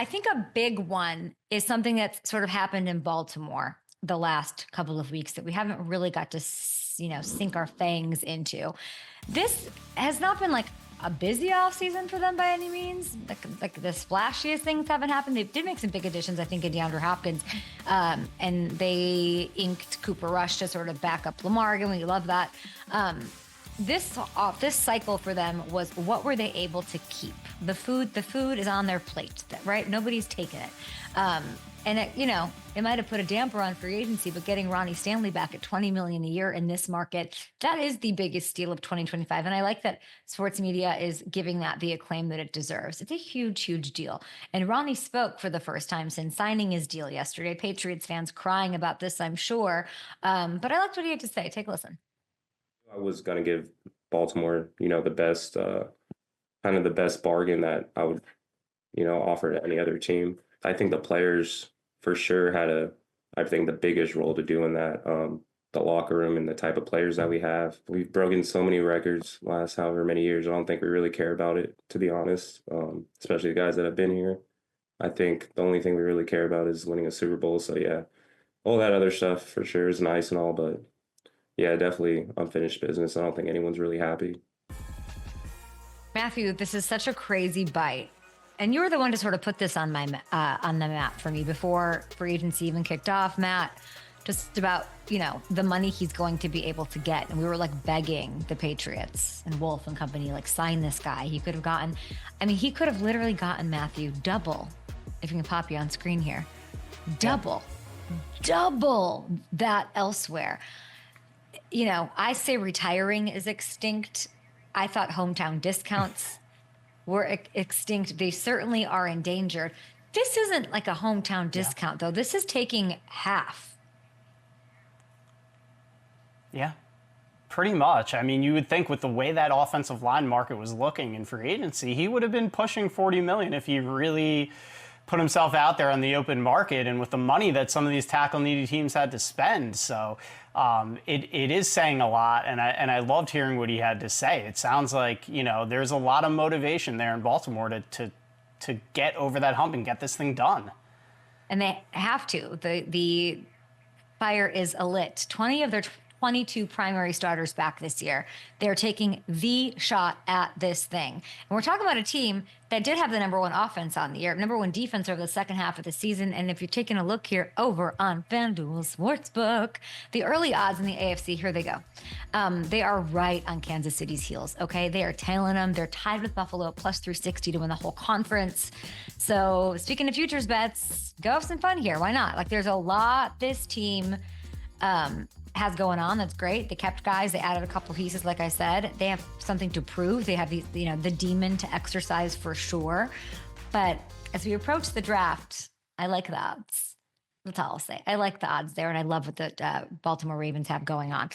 I think a big one is something that's sort of happened in Baltimore the last couple of weeks that we haven't really got to, sink our fangs into. This has not been like a busy offseason for them by any means. Like the splashiest things haven't happened. They did make some big additions, I think, in DeAndre Hopkins. And they inked Cooper Rush to sort of back up Lamar again. We love that. This cycle for them was, what were they able to keep? The food is on their plate, right? Nobody's taken it. And it might have put a damper on free agency, but getting Ronnie Stanley back at $20 million a year in this market, that is the biggest steal of 2025. And I like that sports media is giving that the acclaim that it deserves. It's a huge, huge deal. And Ronnie spoke for the first time since signing his deal yesterday. Patriots fans crying about this, I'm sure. But I liked what he had to say. Take a listen. I was going to give Baltimore, the best, kind of the best bargain that I would, offer to any other team. I think the players for sure had the biggest role to do in that. The locker room and the type of players that we have. We've broken so many records last however many years. I don't think we really care about it, to be honest, especially the guys that have been here. I think the only thing we really care about is winning a Super Bowl. So, yeah, all that other stuff for sure is nice and all, but yeah, definitely unfinished business. I don't think anyone's really happy. Matthew, this is such a crazy bite. And you were the one to sort of put this on my on the map for me before free agency even kicked off, Matt, just about, the money he's going to be able to get. And we were like begging the Patriots and Wolf and company, like, sign this guy. He could have literally gotten, Matthew, double, if you can pop you on screen here, double that elsewhere. I say retiring is extinct. I thought hometown discounts were extinct. They certainly are endangered. This isn't like a hometown discount, though. This is taking half. Yeah, pretty much. I mean, you would think with the way that offensive line market was looking in free agency, he would have been pushing $40 million if he really put himself out there on the open market, and with the money that some of these tackle-needy teams had to spend. So it is saying a lot, and I loved hearing what he had to say. It sounds like, there's a lot of motivation there in Baltimore to get over that hump and get this thing done. And they have to. The fire is alit. 20 of their 22 primary starters back this year. They're taking the shot at this thing. And we're talking about a team that did have the number one offense on the year, number one defense over the second half of the season. And if you're taking a look here over on FanDuel Sportsbook, the early odds in the AFC, here they go. They are right on Kansas City's heels, okay? They are tailing them. They're tied with Buffalo, plus 360 to win the whole conference. So speaking of futures bets, go have some fun here. Why not? Like, there's a lot this team has going on. That's great. They kept guys. They added a couple pieces. Like I said, they have something to prove. They have these, the demon to exercise for sure. But as we approach the draft, I like the odds. That's all I'll say. I like the odds there, and I love what the Baltimore Ravens have going on.